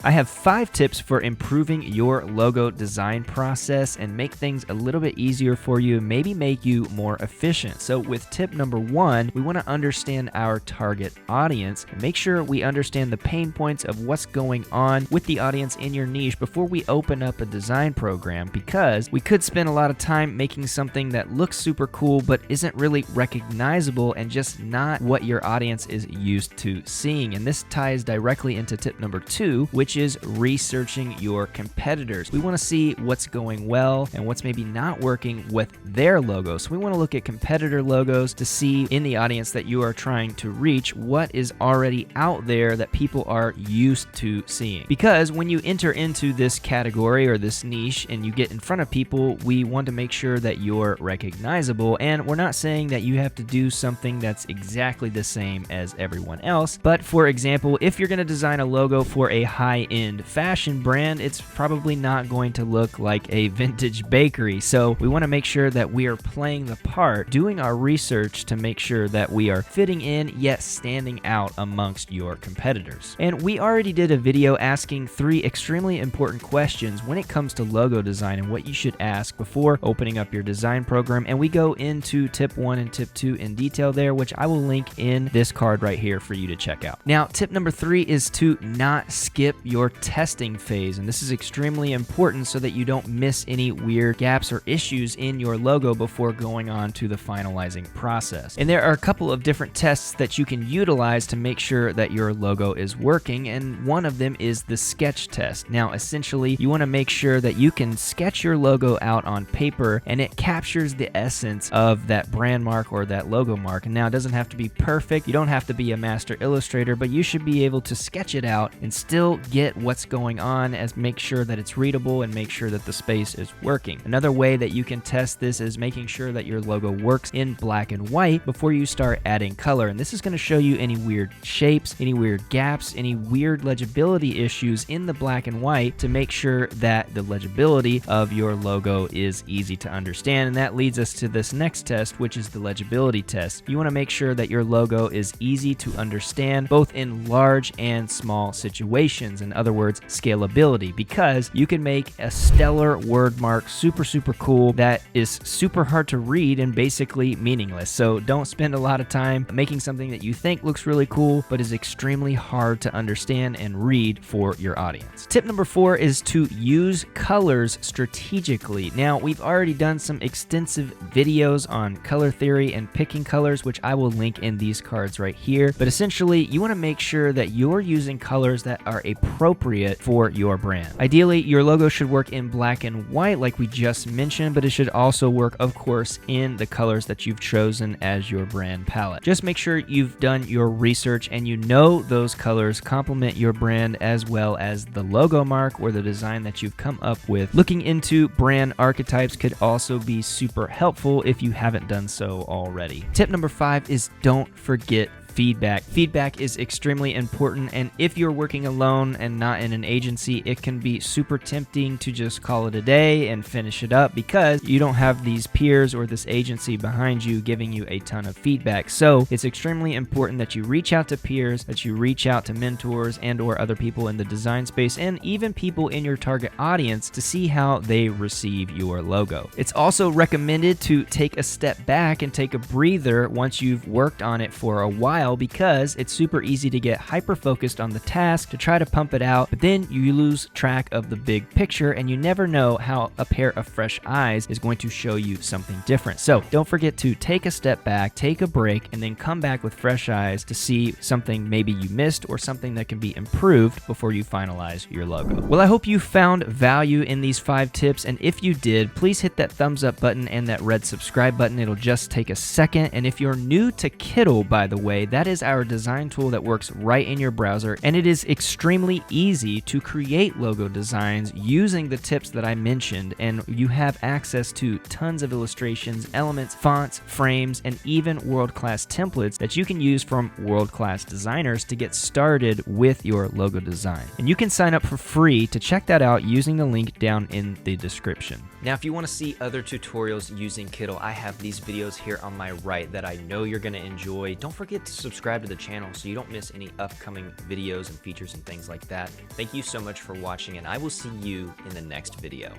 I have 5 tips for improving your logo design process and make things a little bit easier for you and maybe make you more efficient. So with tip number 1, we want to understand our target audience and make sure we understand the pain points of what's going on with the audience in your niche before we open up a design program, because we could spend a lot of time making something that looks super cool but isn't really recognizable and just not what your audience is used to seeing. And this ties directly into tip number 2, which is researching your competitors. We want to see what's going well and what's maybe not working with their logos. So we want to look at competitor logos to see in the audience that you are trying to reach what is already out there that people are used to seeing. Because when you enter into this category or this niche and you get in front of people, we want to make sure that you're recognizable. And we're not saying that you have to do something that's exactly the same as everyone else. But for example, if you're going to design a logo for a high-end fashion brand, it's probably not going to look like a vintage bakery. So we want to make sure that we are playing the part, doing our research to make sure that we are fitting in yet standing out amongst your competitors. And we already did a video asking 3 extremely important questions when it comes to logo design and what you should ask before opening up your design program. And we go into tip 1 and tip 2 in detail there, which I will link in this card right here for you to check out. Now, tip number 3 is to not skip your testing phase. And this is extremely important so that you don't miss any weird gaps or issues in your logo before going on to the finalizing process. And there are a couple of different tests that you can utilize to make sure that your logo is working. And one of them is the sketch test. Now, essentially, you want to make sure that you can sketch your logo out on paper and it captures the essence of that brand mark or that logo mark. And now it doesn't have to be perfect. You don't have to be a master illustrator, but you should be able to sketch it out and still get what's going on, as make sure that it's readable and make sure that the space is working. Another way that you can test this is making sure that your logo works in black and white before you start adding color. And this is going to show you any weird shapes, any weird gaps, any weird legibility issues in the black and white to make sure that the legibility of your logo is easy to understand. And that leads us to this next test, which is the legibility test. You want to make sure that your logo is easy to understand both in large and small situations. In other words, scalability, because you can make a stellar word mark super cool that is super hard to read and basically meaningless. So don't spend a lot of time making something that you think looks really cool but is extremely hard to understand and read for your audience. Tip number 4 is to use colors strategically. Now, we've already done some extensive videos on color theory and picking colors, which I will link in these cards right here. But essentially, you want to make sure that you're using colors that are appropriate for your brand. Ideally, your logo should work in black and white like we just mentioned, but it should also work, of course, in the colors that you've chosen as your brand palette. Just make sure you've done your research and you know those colors complement your brand as well as the logo mark or the design that you've come up with. Looking into brand archetypes could also be super helpful if you haven't done so already. Tip number 5 is don't forget feedback. Feedback is extremely important, and if you're working alone and not in an agency, it can be super tempting to just call it a day and finish it up because you don't have these peers or this agency behind you giving you a ton of feedback. So it's extremely important that you reach out to peers, that you reach out to mentors and or other people in the design space and even people in your target audience to see how they receive your logo. It's also recommended to take a step back and take a breather once you've worked on it for a while, because it's super easy to get hyper focused on the task to try to pump it out, but then you lose track of the big picture and you never know how a pair of fresh eyes is going to show you something different. So don't forget to take a step back, take a break, and then come back with fresh eyes to see something maybe you missed or something that can be improved before you finalize your logo. Well, I hope you found value in these 5 tips, and if you did, please hit that thumbs up button and that red subscribe button. It'll just take a second. And if you're new to Kittl, by the way, that is our design tool that works right in your browser, and it is extremely easy to create logo designs using the tips that I mentioned, and you have access to tons of illustrations, elements, fonts, frames, and even world-class templates that you can use from world-class designers to get started with your logo design. And you can sign up for free to check that out using the link down in the description. Now, if you want to see other tutorials using Kittl, I have these videos here on my right that I know you're going to enjoy. Don't forget to subscribe to the channel so you don't miss any upcoming videos and features and things like that. Thank you so much for watching, and I will see you in the next video.